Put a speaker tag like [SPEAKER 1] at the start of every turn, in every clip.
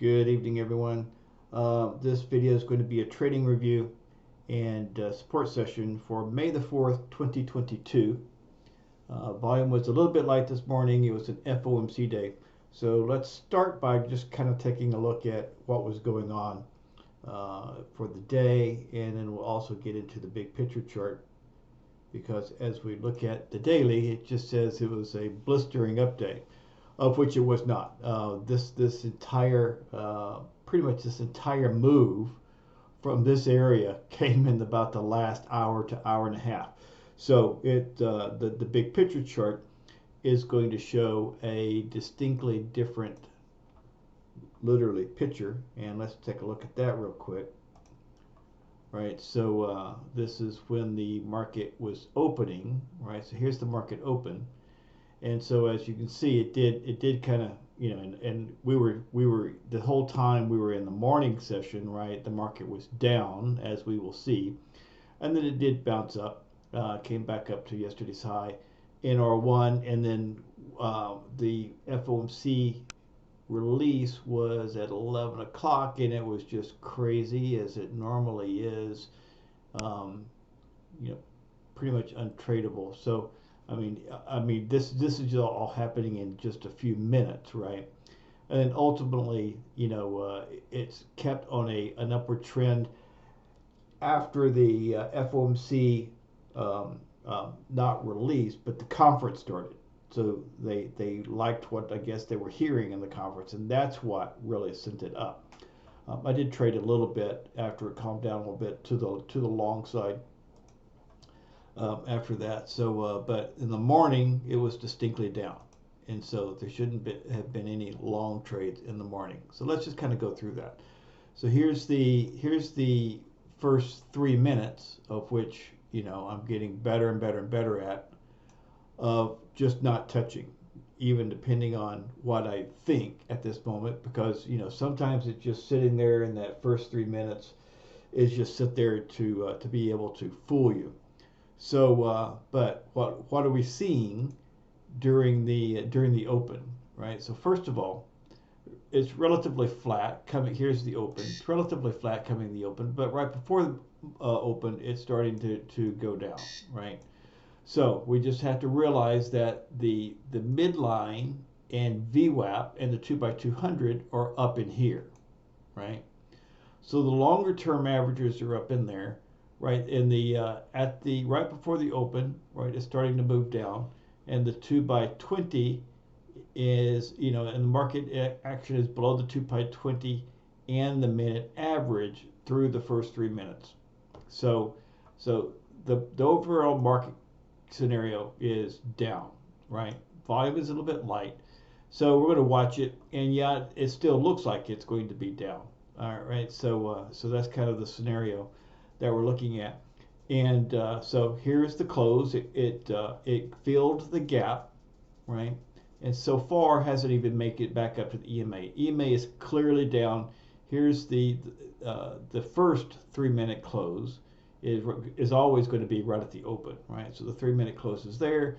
[SPEAKER 1] Good evening, everyone. This video is going to be a trading review and support session for May the 4th, 2022. Volume was a little bit light this morning. It was an FOMC day. So let's start by just kind of taking a look at what was going on for the day, and then we'll also get into the big picture chart because as we look at the daily, it just says it was a blistering update, of which it was not. This entire pretty much this entire move from this area came in about the last hour to hour and a half. So the big picture chart is going to show a distinctly different, literally, picture. And let's take a look at that real quick. Right, so this is when the market was opening. Right, so here's the market open, and so as you can see, it did kind of, and we were the whole time we were in the morning session, right? The market was down, as we will see, and then it did bounce up, came back up to yesterday's high in R1, and then the FOMC release was at 11 o'clock, and it was just crazy as it normally is, um, pretty much untradeable. So this is all happening in just a few minutes, right? And then ultimately, it's kept on an upward trend after the FOMC not released, but the conference started. So they liked what I guess they were hearing in the conference, and that's what really sent it up. I did trade a little bit after it calmed down a little bit to the long side after that. So, but in the morning it was distinctly down, and so there shouldn't have been any long trades in the morning. So let's just kind of go through that. So here's the first 3 minutes of which I'm getting better and better and better at, of just not touching, even depending on what I think at this moment, because sometimes it's just sitting there in that first 3 minutes is just sit there to be able to fool you. So, but what are we seeing during the open, right? So first of all, it's relatively flat coming. Here's the open. It's relatively flat coming the open, but right before the open, it's starting to go down, right? So we just have to realize that the midline and VWAP and the 2x200 are up in here, right? So the longer term averages are up in there, right? In the at the right before the open, right, it's starting to move down, and the 2x20 is, and the market action is below the 2x20 and the minute average through the first 3 minutes. So the overall market scenario is down, right? Volume is a little bit light, so we're going to watch it, and yeah, it still looks like it's going to be down. All right, so that's kind of the scenario that we're looking at, and so here's the close. It filled the gap, right? And so far hasn't even make it back up to the EMA. EMA is clearly down. Here's the first 3 minute close is always going to be right at the open, right? So the 3 minute close is there.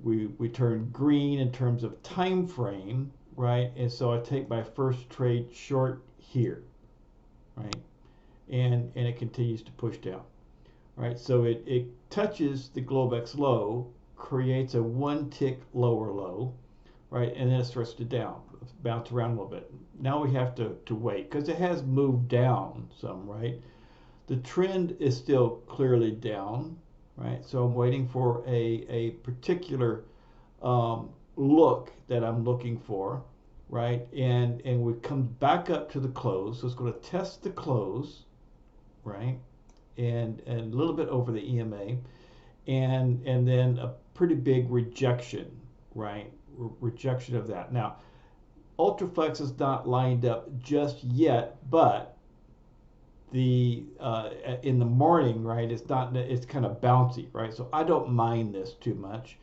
[SPEAKER 1] We turn green in terms of time frame, right? And so I take my first trade short here, right? And it continues to push down, right? So it touches the Globex low, creates a one tick lower low, right? And then it starts to bounce around a little bit. Now we have to wait because it has moved down some, right? The trend is still clearly down, right? So I'm waiting for a particular look that I'm looking for, right? And we come back up to the close. So it's going to test the close, right? And a little bit over the EMA, and then a pretty big rejection, right? Rejection of that. Now, Ultraflex is not lined up just yet, but the in the morning, right? It's not. It's kind of bouncy, right? So I don't mind this too much,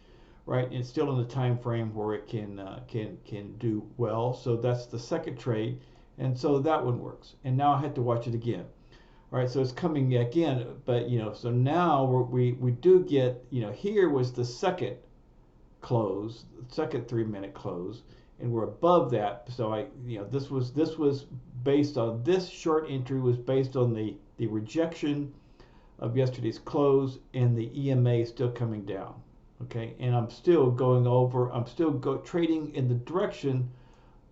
[SPEAKER 1] right? It's still in the time frame where it can do well. So that's the second trade, and so that one works. And now I had to watch it again. All right, so it's coming again, but so now we do get, here was the second close, second 3 minute close, and we're above that. So this was based on, this short entry was based on the rejection of yesterday's close and the EMA still coming down. Okay, and I'm still trading in the direction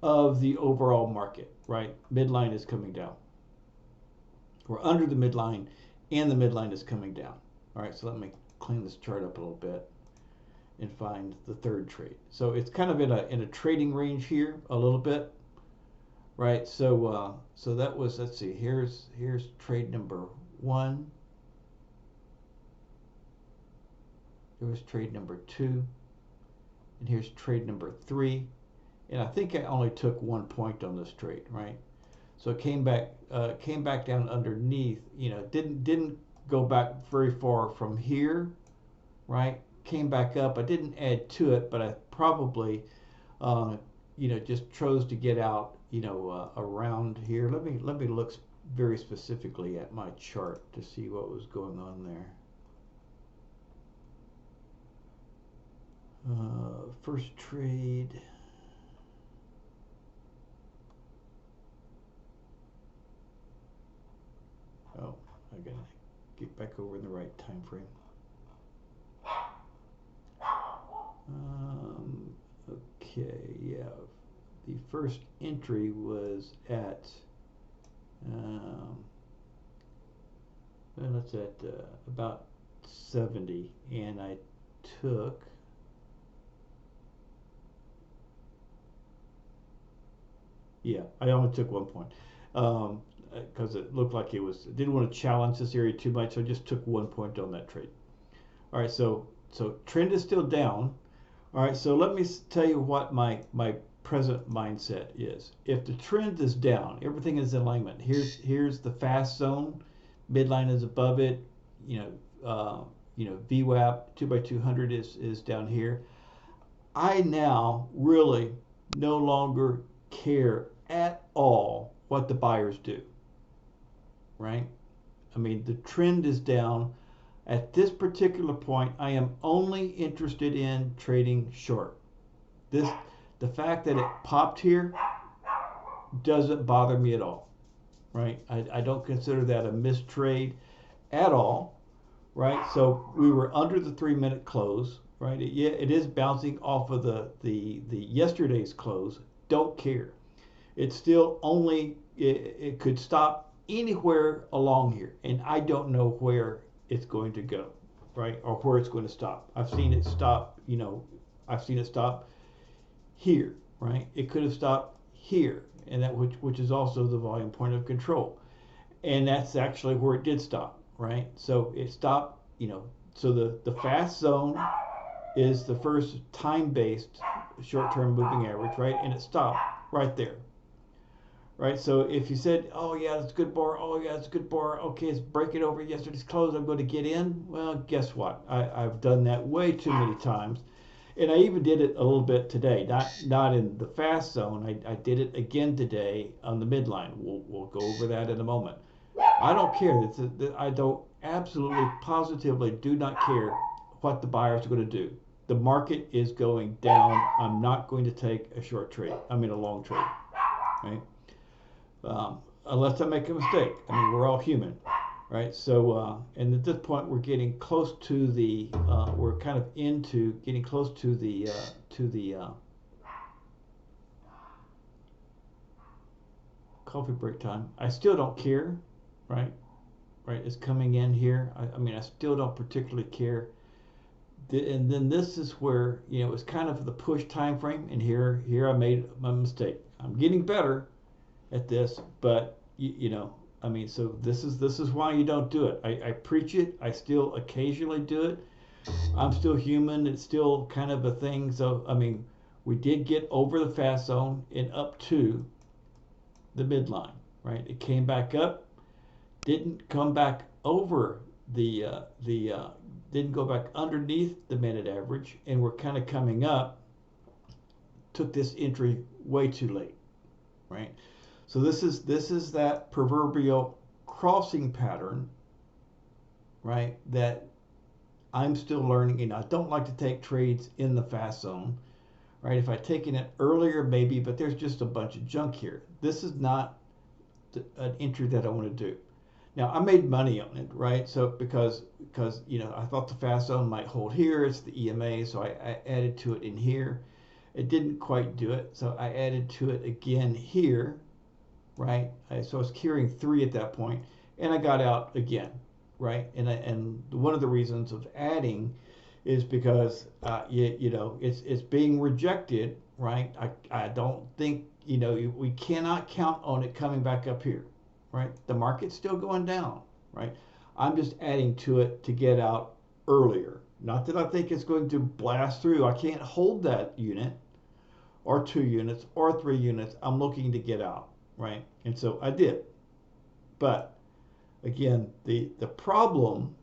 [SPEAKER 1] of the overall market, right? Midline is coming down. We're under the midline and the midline is coming down. All right, so let me clean this chart up a little bit and find the third trade. So it's kind of in a trading range here a little bit, right? So so that was, let's see, here's trade number 1. There was trade number 2, and here's trade number 3, and I think I only took 1 point on this trade, right? So it came back down underneath, didn't go back very far from here, right? Came back up. I didn't add to it, but I probably just chose to get out, around here. Let me look very specifically at my chart to see what was going on there. First trade. Oh, I gotta get back over in the right time frame. Okay, yeah. The first entry was at that's at about 70, and I took I only took 1 point because it looked like didn't want to challenge this area too much, so I just took 1 point on that trade. All right, so trend is still down. All right, so let me tell you what my present mindset is. If the trend is down, everything is in alignment. Here's the fast zone, midline is above it. VWAP 2x200 is down here. I now really no longer care at all what the buyers do, right? I mean, the trend is down. At this particular point, I am only interested in trading short. The fact that it popped here doesn't bother me at all, right? I don't consider that a missed trade at all, right? So we were under the 3-minute close, right? It is bouncing off of the yesterday's close. Don't care. It's still only, it could stop anywhere along here, and I don't know where it's going to go, right? Or where it's going to stop. I've seen it stop, I've seen it stop here, right? It could have stopped here, and that which is also the volume point of control. And that's actually where it did stop, right? So it stopped, so the fast zone is the first time-based short-term moving average, right? And it stopped right there. Right, so if you said, oh yeah, that's a good bar, oh yeah, it's a good bar, okay, it's breaking over yesterday's close, I'm going to get in. Well, guess what? I've done that way too many times, and I even did it a little bit today. Not in the fast zone. I did it again today on the midline. We'll go over that in a moment. I don't care. I don't absolutely positively do not care what the buyers are going to do. The market is going down. I'm not going to take a short trade. I mean a long trade, right? Unless I make a mistake. I mean, we're all human, right? So, and at this point, we're getting close to the, we're kind of getting close to the coffee break time. I still don't care, right? Right, it's coming in here. I mean, I still don't particularly care. And then this is where, it's kind of the push time frame, and here I made my mistake. I'm getting better at this, but I mean, so this is why you don't do it. I preach it. I still occasionally do it. I'm still human. It's still kind of a thing. So I mean, we did get over the fast zone and up to the midline, right? It came back up, didn't come back over didn't go back underneath the minute average, and we're kind of coming up. Took this entry way too late, right? So this is that proverbial crossing pattern, right? That I'm still learning. I don't like to take trades in the fast zone, right? If I'd taken it earlier, maybe, but there's just a bunch of junk here. This is not an entry that I want to do. Now I made money on it, right? So because you know I thought the fast zone might hold here. It's the EMA, so I added to it in here. It didn't quite do it, so I added to it again here, right? So I was carrying 3 at that point, and I got out again, right? And one of the reasons of adding is because you know it's being rejected, right? I don't think, you know, we cannot count on it coming back up here, right? The market's still going down, right? I'm just adding to it to get out earlier. Not that I think it's going to blast through. I can't hold that unit or 2 units or 3 units. I'm looking to get out, right? And so I did. But again, the problem,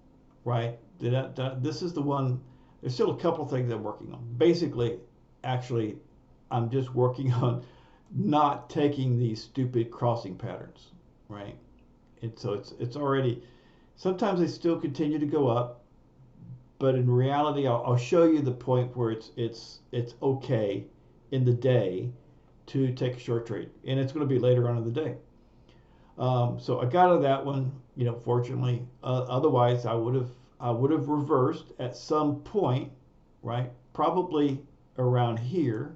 [SPEAKER 1] right? This is the one. There's still a couple things I'm working on. Basically, actually, I'm just working on not taking these stupid crossing patterns, right? And so it's already. Sometimes they still continue to go up, but in reality, I'll show you the point where it's okay in the day to take a short trade, and it's going to be later on in the day. So I got out of that one, you know, fortunately. Otherwise, I would have reversed at some point, right? Probably around here,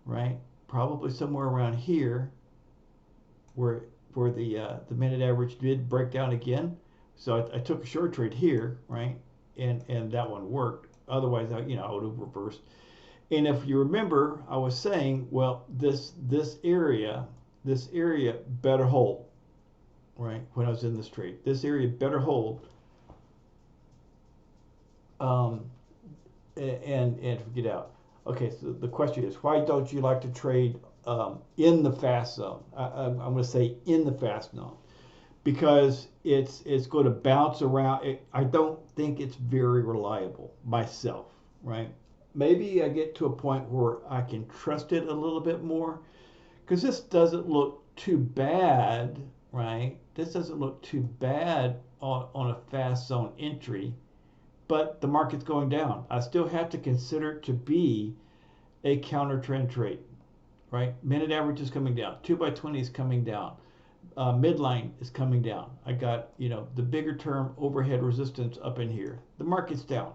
[SPEAKER 1] right? Probably somewhere around here, where the minute average did break down again. So I took a short trade here, right? And that one worked. Otherwise, I would have reversed. And if you remember, I was saying, well, this area better hold, right? When I was in this trade, this area better hold, and get out. Okay, so the question is, why don't you like to trade in the fast zone? I'm going to say in the fast zone because it's going to bounce around. I don't think it's very reliable myself, right? Maybe I get to a point where I can trust it a little bit more, because this doesn't look too bad, right? This doesn't look too bad on a fast zone entry, but the market's going down. I still have to consider it to be a counter trend trade, right? Minute average is coming down. 2x20 is coming down. Midline is coming down. I got, you know, the bigger term overhead resistance up in here. The market's down.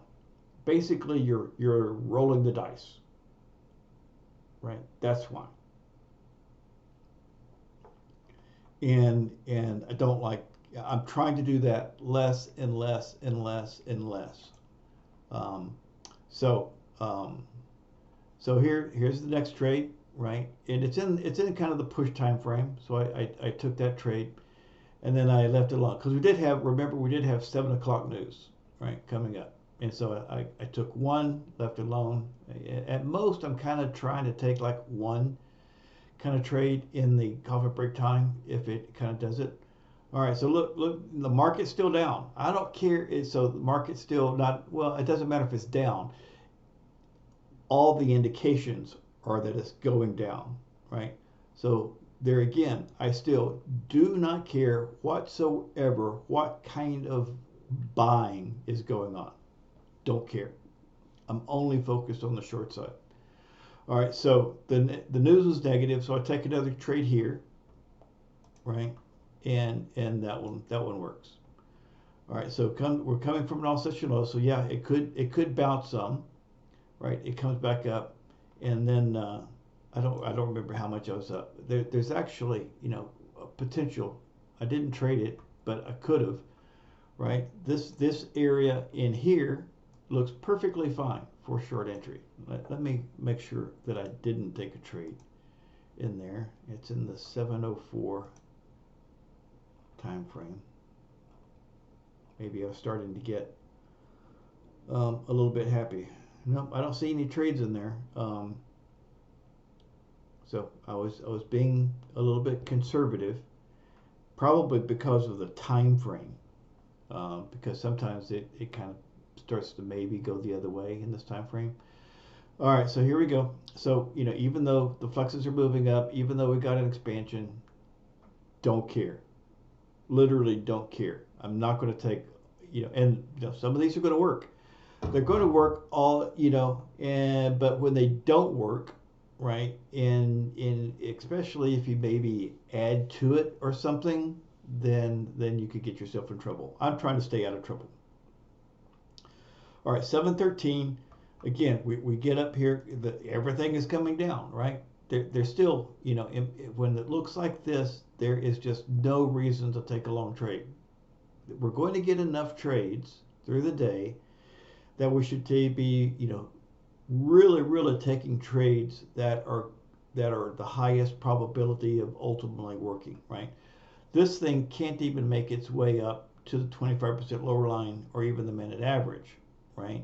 [SPEAKER 1] Basically, you're rolling the dice, right? That's why. And I don't like. I'm trying to do that less and less and less and less. So here's the next trade, right? And it's in kind of the push time frame. So I took that trade, and then I left it alone because we did have 7 o'clock news, right, coming up. And so I took one, left it alone. At most, I'm kind of trying to take like one kind of trade in the coffee break time if it kind of does it. All right, so look, the market's still down. I don't care. So the market's still not, well, it doesn't matter if it's down. All the indications are that it's going down, right? So there again, I still do not care whatsoever what kind of buying is going on. Don't care. I'm only focused on the short side. All right, so the news was negative, so I take another trade here, right? And that one works. All right, so we're coming from an all-session low, so yeah, it could bounce some, right? It comes back up, and then I don't remember how much I was up. There's actually, you know, a potential. I didn't trade it, but I could have, right? This area in here looks perfectly fine for short entry. Let me make sure that I didn't take a trade in there. It's in the 704 time frame. Maybe I was starting to get a little bit happy. Nope, I don't see any trades in there. So I was being a little bit conservative, probably because of the time frame. Because sometimes it kind of starts to maybe go the other way in this time frame. All right, so here we go. So, you know, even though the fluxes are moving up, even though we got an expansion, don't care. Literally don't care. I'm not going to take, you know, and you know, some of these are going to work. they're going to work all, and but when they don't work, right, in especially if you maybe add to it or something, then you could get yourself in trouble. I'm trying to stay out of trouble. All right, 713. Again, we get up here, everything is coming down, right? There's still, when it looks like this, there is just no reason to take a long trade. We're going to get enough trades through the day that we should be, really, really taking trades that are the highest probability of ultimately working, right? This thing can't even make its way up to the 25% lower line or even the minute average, right?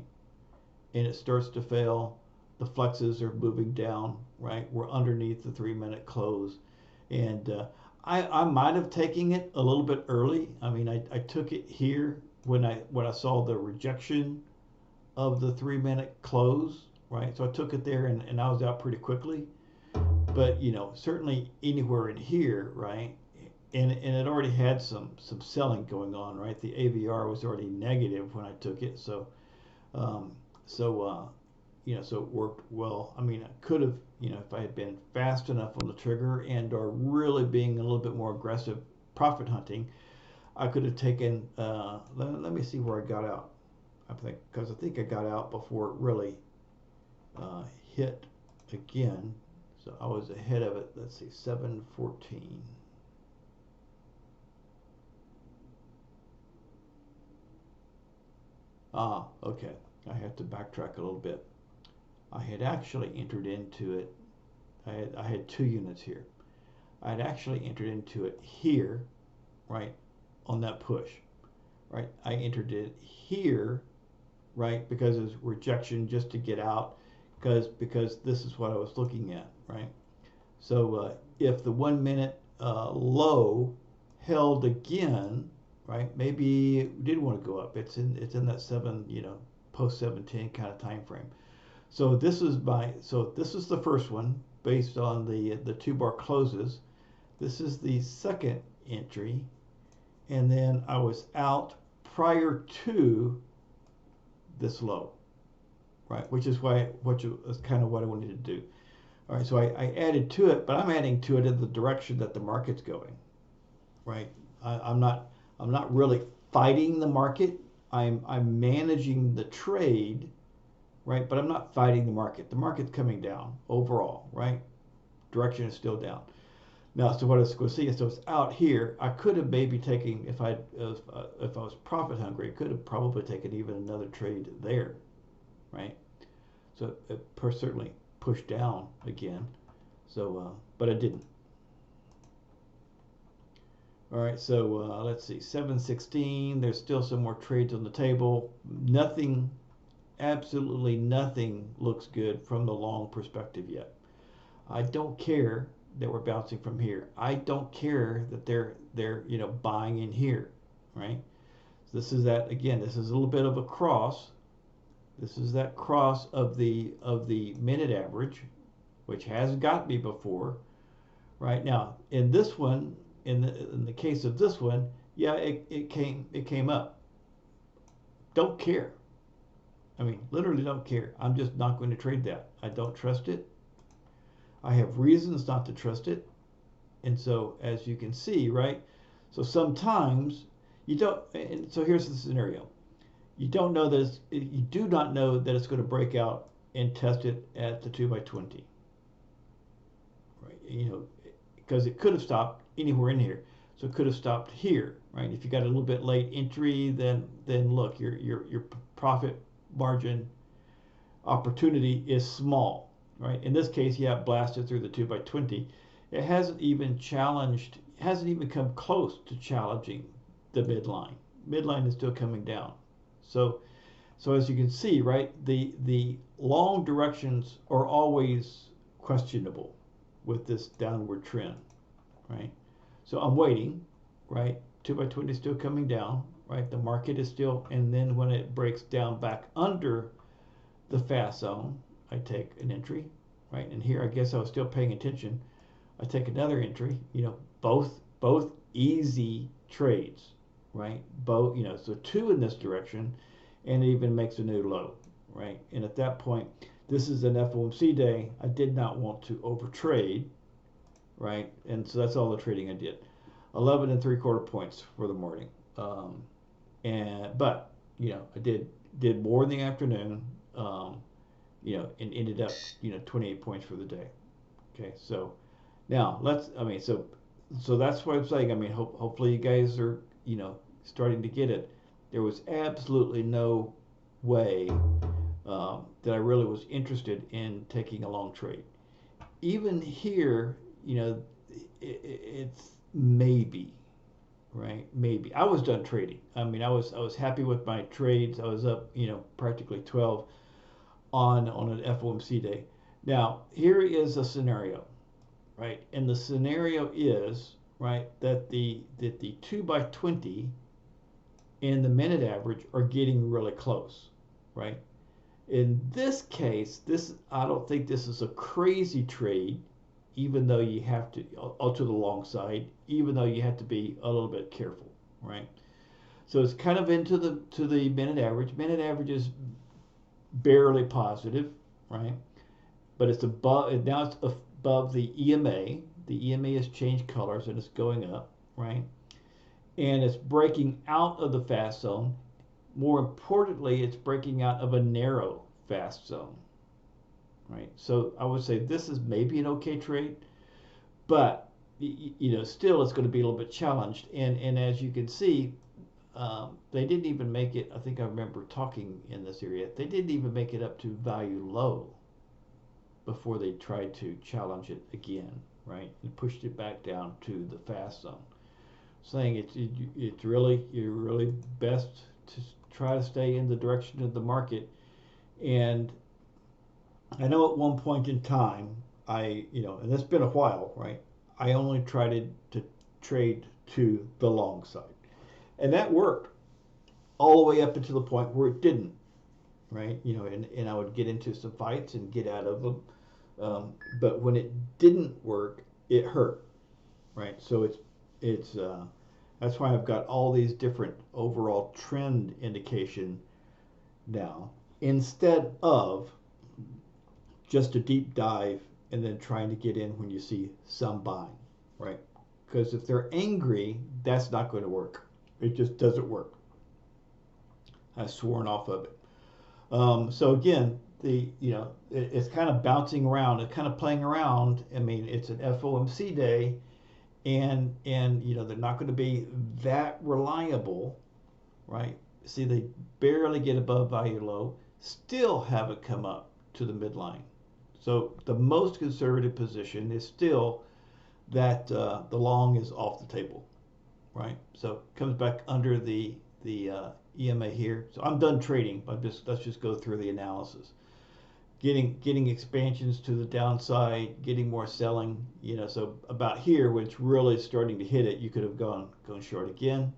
[SPEAKER 1] And it starts to fail. The flexes are moving down, right? We're underneath the 3-minute close. And I might have taken it a little bit early. I mean, I took it here when I saw the rejection of the 3-minute close, right? So I took it there and I was out pretty quickly. But certainly anywhere in here, right? And it already had some selling going on, right? The AVR was already negative when I took it, so um, so so it worked well. I mean, I could have, if I had been fast enough on the trigger and or really being a little bit more aggressive profit hunting, I could have taken. Let me see where I got out. I think I got out before it really hit again. So I was ahead of it. Let's see, 714. Okay. I have to backtrack a little bit. I had actually entered into it. I had 2 units here. I had actually entered into it here, right, on that push, right. I entered it here, right, because it was rejection just to get out, because this is what I was looking at, right. So if the 1-minute low held again, right, maybe it did want to go up. It's in that post 710 kind of time frame. So this is the first one based on the 2-bar closes. This is the second entry, and then I was out prior to this low, right? Which is kind of what I wanted to do. All right, so I added to it, but I'm adding to it in the direction that the market's going, right? I'm not really fighting the market. I'm managing the trade, right? But I'm not fighting the market. The market's coming down overall, right? Direction is still down. Now, so what I was going to see is, so it's out here. I could have maybe taken, if I was profit hungry, I could have probably taken even another trade there, right? So it certainly pushed down again. So, but I didn't. All right, so let's see, 716. There's still some more trades on the table. Nothing, absolutely nothing looks good from the long perspective yet. I don't care that we're bouncing from here. I don't care that they're buying in here, right? So this is that again. This is a little bit of a cross. This is that cross of the minute average, which has got me before, right? Now in this one, in the case of this one, yeah, it came up. Don't care. I mean, literally don't care. I'm just not going to trade that. I don't trust it. I have reasons not to trust it. And so, as you can see, right? So sometimes you don't, and so here's the scenario. You don't know that you do not know that it's going to break out and test it at the 2x20. Right? Because it could have stopped anywhere in here. So it could have stopped here, right? If you got a little bit late entry, then look, your profit margin opportunity is small, right? In this case, yeah, it blasted through the 2x20. It hasn't even come close to challenging the midline. Midline is still coming down. So as you can see, right, the long directions are always questionable with this downward trend, right? So I'm waiting, right? 2x20 is still coming down, right? The market is still, and then when it breaks down back under the fast zone, I take an entry, right? And here, I guess I was still paying attention. I take another entry. Both easy trades, right? Both, so 2 in this direction, and it even makes a new low, right? And at that point, this is an FOMC day. I did not want to overtrade, right? And so that's all the trading I did. 11 3/4 points for the morning. But I did more in the afternoon, and ended up 28 points for the day. Okay, so now so that's what I'm saying. I mean, hopefully you guys are starting to get it. There was absolutely no way that I really was interested in taking a long trade. Even here, it's maybe, right? Maybe I was done trading. I mean, I was happy with my trades. I was up, practically 12 on an FOMC day. Now here is a scenario, right? And the scenario is right that the 2x20 and the minute average are getting really close, right? In this case, I don't think this is a crazy trade, even though you have to to the long side, even though you have to be a little bit careful, right? So it's kind of into the minute average. Minute average is barely positive, right? But it's above now. It's above the EMA. The EMA has changed colors and it's going up, right? And it's breaking out of the fast zone. More importantly, it's breaking out of a narrow fast zone, right? So I would say this is maybe an okay trade, but still it's going to be a little bit challenged. And as you can see, they didn't even make it. I think I remember talking in this area. They didn't even make it up to value low before they tried to challenge it again, right? And pushed it back down to the fast zone, saying it's really you're really best to try to stay in the direction of the market. And I know at one point in time, and it's been a while, right? I only tried to trade to the long side, and that worked all the way up until the point where it didn't, right? And I would get into some fights and get out of them. But when it didn't work, it hurt, right? So it's that's why I've got all these different overall trend indication now, instead of just a deep dive and then trying to get in when you see some buying, right? Because if they're angry, that's not going to work. It just doesn't work. I've sworn off of it. So again, it's kind of bouncing around. It's kind of playing around. I mean, it's an FOMC day, and they're not going to be that reliable, right? See, they barely get above value low, still haven't come up to the midline. So the most conservative position is still that the long is off the table, right? So it comes back under the EMA here. So I'm done trading, but let's just go through the analysis. Getting expansions to the downside, getting more selling, so about here when it's really starting to hit it, you could have gone short again.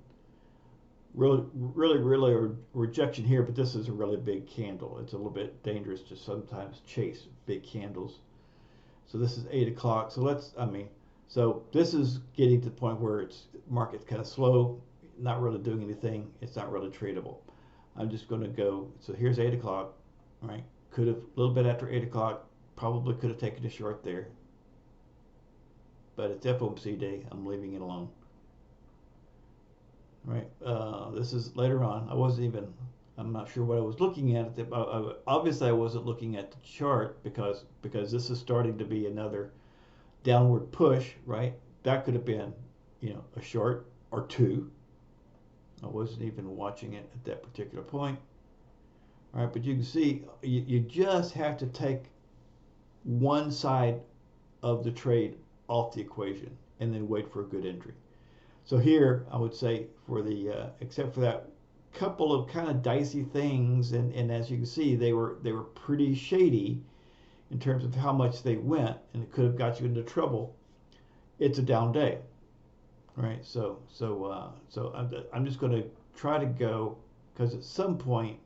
[SPEAKER 1] Really a rejection here, but this is a really big candle. It's a little bit dangerous to sometimes chase big candles. So this is 8 o'clock. So this is getting to the point where it's market's kind of slow, not really doing anything. It's not really tradable. I'm just going to go. So here's 8 o'clock, right? Could have a little bit after 8 o'clock, probably could have taken a short there, but it's FOMC day. I'm leaving it alone. Right. This is later on. I'm not sure what I was looking at. Obviously, I wasn't looking at the chart because this is starting to be another downward push, right? That could have been, a short or two. I wasn't even watching it at that particular point. All right, but you can see you just have to take one side of the trade off the equation and then wait for a good entry. So here, I would say for the except for that couple of kind of dicey things, and as you can see, they were pretty shady in terms of how much they went, and it could have got you into trouble. It's a down day, right? So I'm just going to try to go because at some point,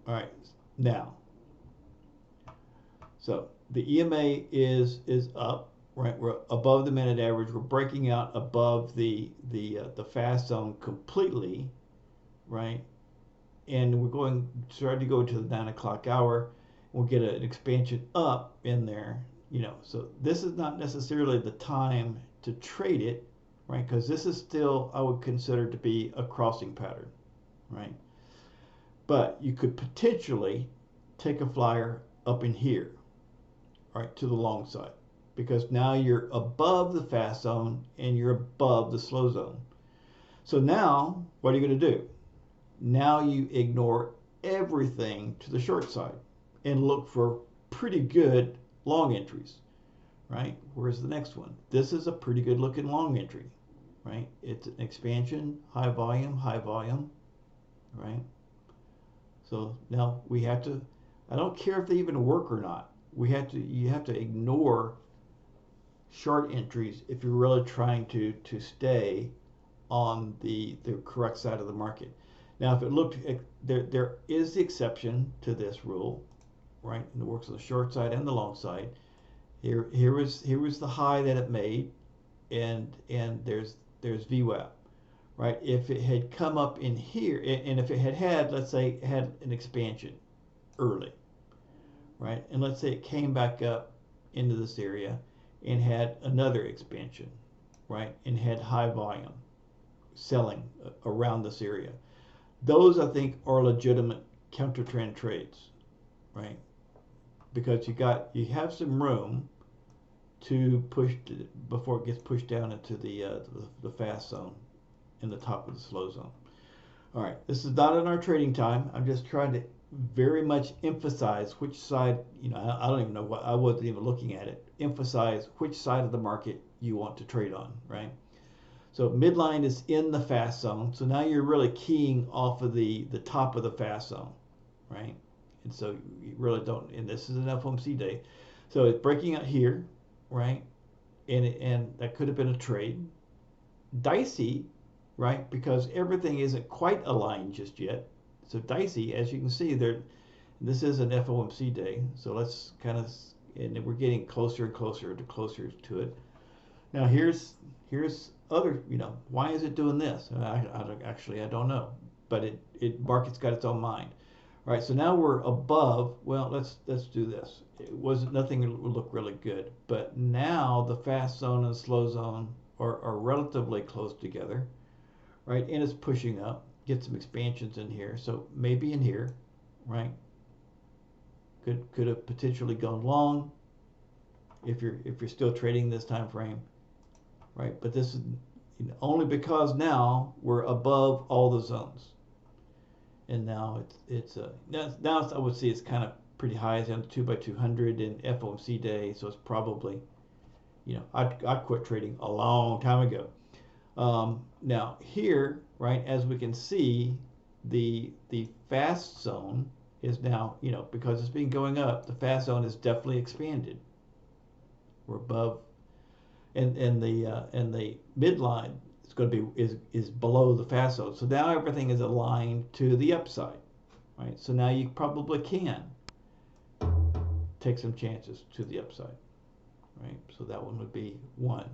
[SPEAKER 1] all right, now. So the EMA is up. Right, we're above the minute average. We're breaking out above the fast zone completely, right? and we're going starting to go to the 9 o'clock hour. We'll get an expansion up in there, so this is not necessarily the time to trade it, right? Because this is still, I would consider to be a crossing pattern, right? But you could potentially take a flyer up in here, right, to the long side, because now you're above the fast zone and you're above the slow zone. So now what are you going to do? Now you ignore everything to the short side and look for pretty good long entries, right? Where's the next one? This is a pretty good looking long entry, right? It's an expansion, high volume, right? So now we have to, I don't care if they even work or not. You have to ignore short entries if you're really trying to stay on the correct side of the market. Now, if it looked, there is the exception to this rule, right? And it works on the short side and the long side. Here was the high that it made, and there's VWAP, right? If it had come up in here, and if it had, let's say, had an expansion early, right? And let's say it came back up into this area and had another expansion, right? And had high volume selling around this area. Those, I think, are legitimate counter trend trades, right? Because you have some room to push before it gets pushed down into the fast zone in the top of the slow zone. All right, this is not in our trading time. I'm just trying to very much emphasize which side, I don't even know what, I wasn't even looking at it. Emphasize which side of the market you want to trade on, right? So midline is in the fast zone. So now you're really keying off of the top of the fast zone, right? And so you really don't, and this is an FOMC day. So it's breaking out here, right? And that could have been a trade. Dicey, right? Because everything isn't quite aligned just yet. So dicey, as you can see there, this is an FOMC day. So let's kind of, and we're getting closer and closer to it. Now here's other, why is it doing this? I don't know, but market's got its own mind. All right, so now we're above. Well, let's do this. It wasn't, nothing would look really good, but now the fast zone and slow zone are relatively close together, right? And it's pushing up. Get some expansions in here, so maybe in here, right? Could have potentially gone long if you're still trading this time frame, right? But this is only because now we're above all the zones, and now it's now I would say it's kind of pretty high. It's on 2x200 in FOMC day, so it's probably, I quit trading a long time ago. Now here, right, as we can see, the fast zone is now, because it's been going up, the fast zone is definitely expanded. We're above, and the midline is going to be is below the fast zone. So now everything is aligned to the upside, right? So now you probably can take some chances to the upside, right? So that one would be one.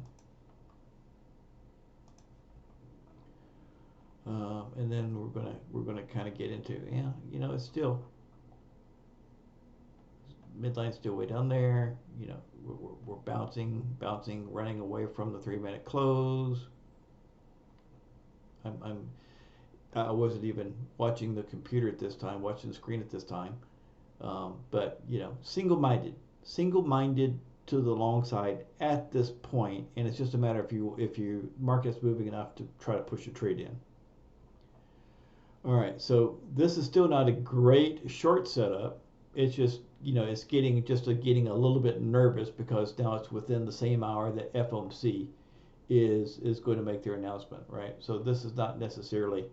[SPEAKER 1] And then we're gonna kind of get into, it's still, midline's still way down there. We're bouncing, running away from the 3-minute close. I wasn't even watching the computer at this time, watching the screen at this time. But single-minded to the long side at this point, and it's just a matter if you market's moving enough to try to push a trade in. All right, so this is still not a great short setup. It's just, it's getting a little bit nervous because now it's within the same hour that FOMC is going to make their announcement, right? So this is not necessarily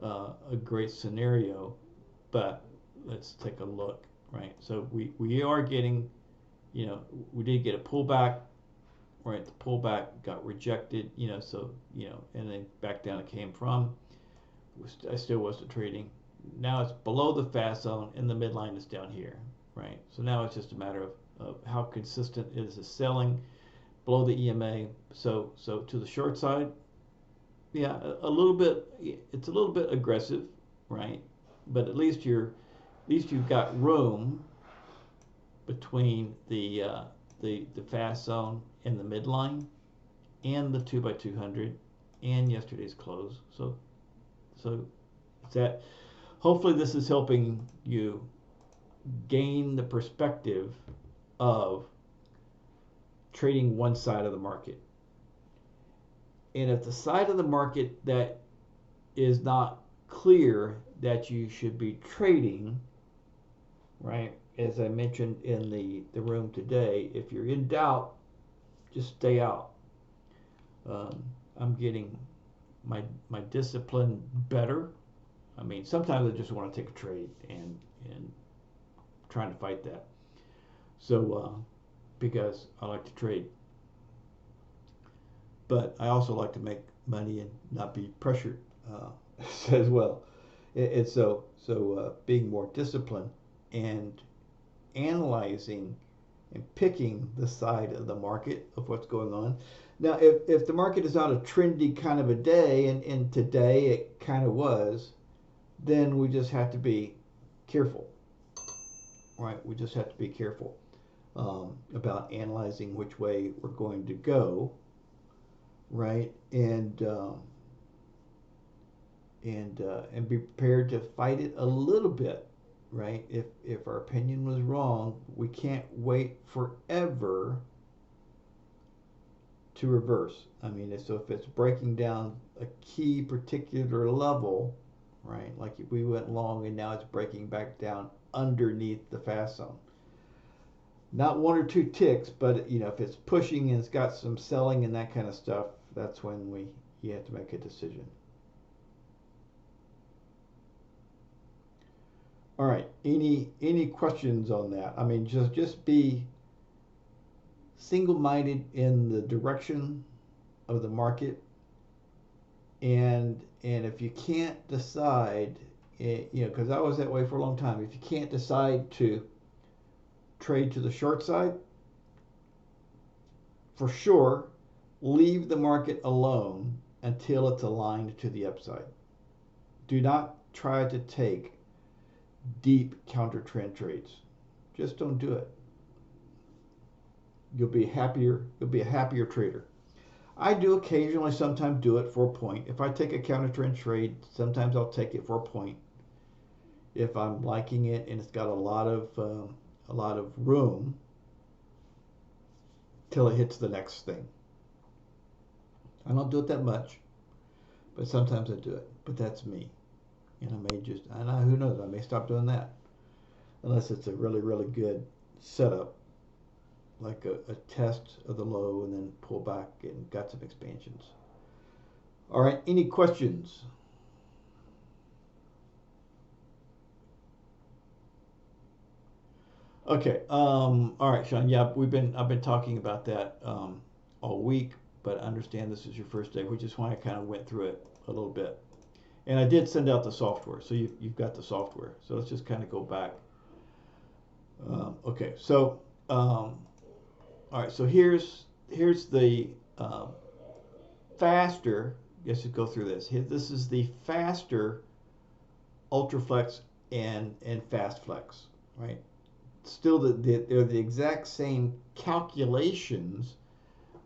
[SPEAKER 1] a great scenario, but let's take a look, right? So we are getting, we did get a pullback, right? The pullback got rejected, so, and then back down it came from. I still wasn't trading. Now it's below the fast zone and the midline is down here, right? So now it's just a matter of how consistent is the selling below the EMA. So to the short side, yeah, a little bit, it's a little bit aggressive, right? but at least you've got room between the fast zone and the midline and the 2x200 and yesterday's close. So that hopefully this is helping you gain the perspective of trading one side of the market. And if the side of the market that is not clear that you should be trading, right, as I mentioned in the room today, if you're in doubt, just stay out. I'm getting my discipline better. I mean, sometimes I just want to take a trade and trying to fight that. So because I like to trade, but I also like to make money and not be pressured as well. It's so being more disciplined and analyzing and picking the side of the market of what's going on. Now, if the market is on a trendy kind of a day, and today it kind of was, then we just have to be careful, right? We just have to be careful about analyzing which way we're going to go, right? And be prepared to fight it a little bit, right? If our opinion was wrong, we can't wait forever to reverse. I mean, so if it's breaking down a key particular level, right? Like if we went long and now it's breaking back down underneath the fast zone. Not one or two ticks, but if it's pushing and it's got some selling and that kind of stuff, that's when you have to make a decision. All right. Any questions on that? I mean, just be single-minded in the direction of the market, and if you can't decide, because I was that way for a long time. If you can't decide to trade to the short side, for sure, leave the market alone until it's aligned to the upside. Do not try to take deep counter trend trades. Just don't do it. You'll be a happier trader. I do occasionally sometimes do it for a point. If I take a counter trend trade, sometimes I'll take it for a point if I'm liking it and it's got a lot of room till it hits the next thing. I don't do it that much, but sometimes I do it. But that's me. And who knows, I may stop doing that. Unless it's a really, really good setup, like a test of the low and then pull back and got some expansions. All right, any questions? Okay, all right, Sean, yeah, I've been talking about that all week, but I understand this is your first day, which is why I kind of went through it a little bit. And I did send out the software, so you've got the software. So let's just kind of go back. Okay, so all right, so here's the faster. I guess you go through this. This is the faster Ultraflex and Fastflex, right? Still, they're the exact same calculations.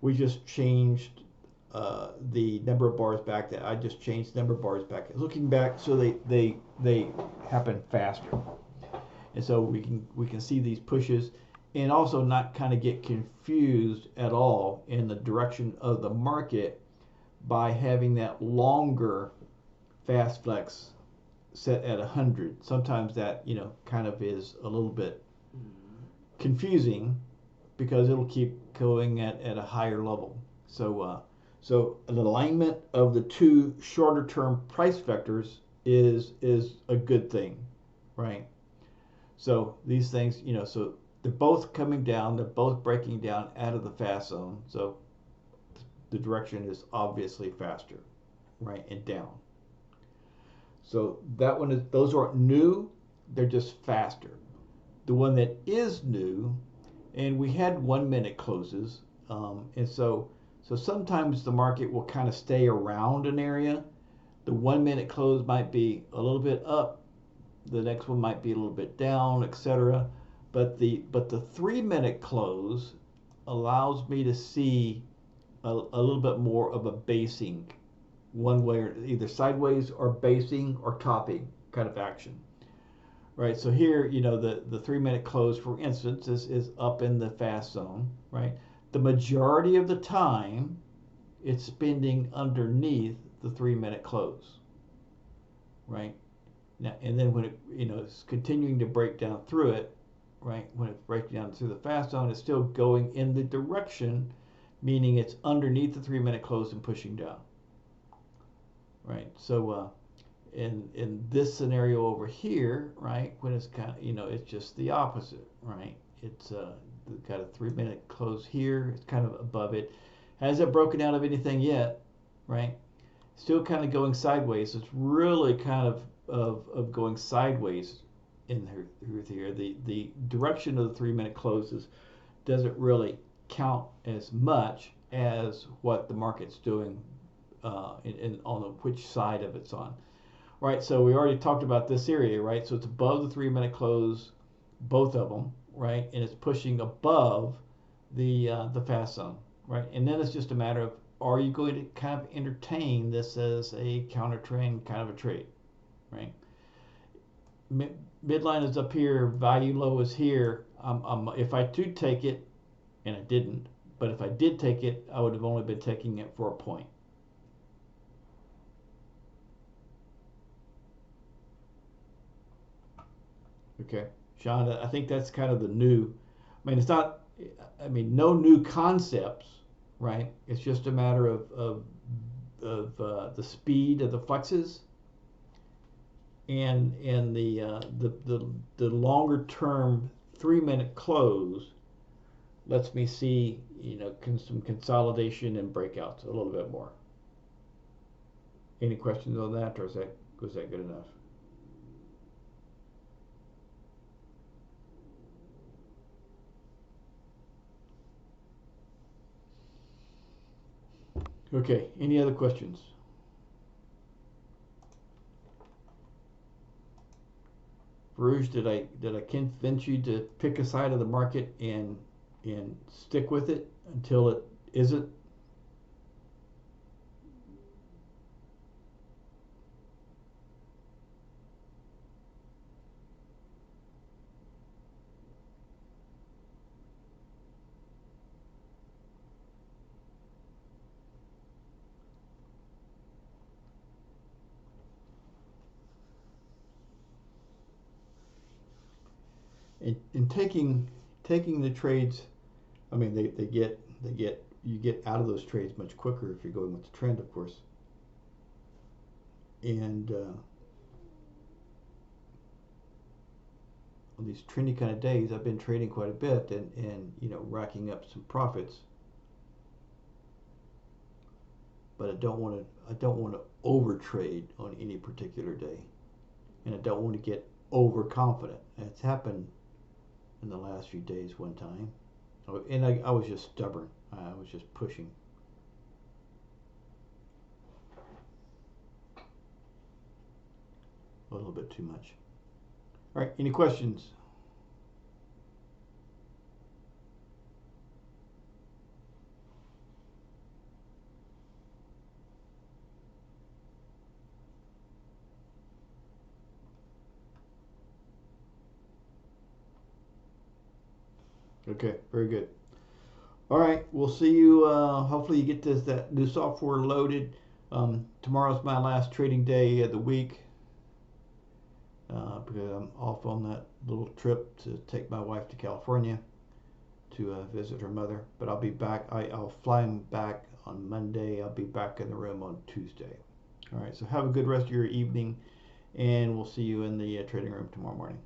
[SPEAKER 1] We just changed the number of bars back. That I just changed the number of bars back. Looking back, so they happen faster, and so we can see these pushes, and also not kind of get confused at all in the direction of the market by having that longer fast flex set at 100. Sometimes that kind of is a little bit confusing because it'll keep going at a higher level. So an alignment of the two shorter term price vectors is a good thing, right? So these things, so they're both coming down, they're both breaking down out of the fast zone. So the direction is obviously faster, right, and down. So that one is, those aren't new, they're just faster. The one that is new, and we had 1 minute closes, and so sometimes the market will kind of stay around an area. The 1 minute close might be a little bit up, The next one might be a little bit down, etc. But the 3-minute close allows me to see a little bit more of a basing, one way, or either sideways or basing or topping kind of action. Right, so here, the 3-minute close, for instance, is up in the fast zone, right? The majority of the time, it's spending underneath the 3-minute close, right? Now, and then when it's continuing to break down through it, right? When it's breaking down through the fast zone, it's still going in the direction, meaning it's underneath the 3-minute close and pushing down, right? So, in this scenario over here, right, when it's kind of, it's just the opposite, right? It's got a 3-minute close here. It's kind of above it. Hasn't broken out of anything yet, right? Still kind of going sideways. It's really kind of going sideways in here. The direction of the 3-minute closes doesn't really count as much as what the market's doing on which side of it's on. Right, so we already talked about this area, right? So it's above the 3-minute close, both of them, right? And it's pushing above the fast zone, right? And then it's just a matter of, are you going to kind of entertain this as a counter trend kind of a trade, right? Midline is up here, value low is here. If I do take it, and I didn't, but if I did take it, I would have only been taking it for a point. Okay, Sean, I think that's kind of the new. It's not. No new concepts, right? It's just a matter of the speed of the flexes and the longer term 3-minute close lets me see some consolidation and breakouts a little bit more. Any questions on that, or was that good enough? Okay, any other questions? Farouj, did I convince you to pick a side of the market and stick with it until it isn't? In taking the trades, they get you get out of those trades much quicker if you're going with the trend, of course. And on these trendy kind of days, I've been trading quite a bit and racking up some profits. But I don't want to over trade on any particular day, and I don't want to get overconfident. It's happened in the last few days one time, and I was just stubborn. I was just pushing. A little bit too much. All right, any questions? Okay, very good. All right, we'll see you. Hopefully, you get that new software loaded. Tomorrow's my last trading day of the week because I'm off on that little trip to take my wife to California to visit her mother. But I'll be back. I'll fly back on Monday. I'll be back in the room on Tuesday. All right, so have a good rest of your evening, and we'll see you in the trading room tomorrow morning.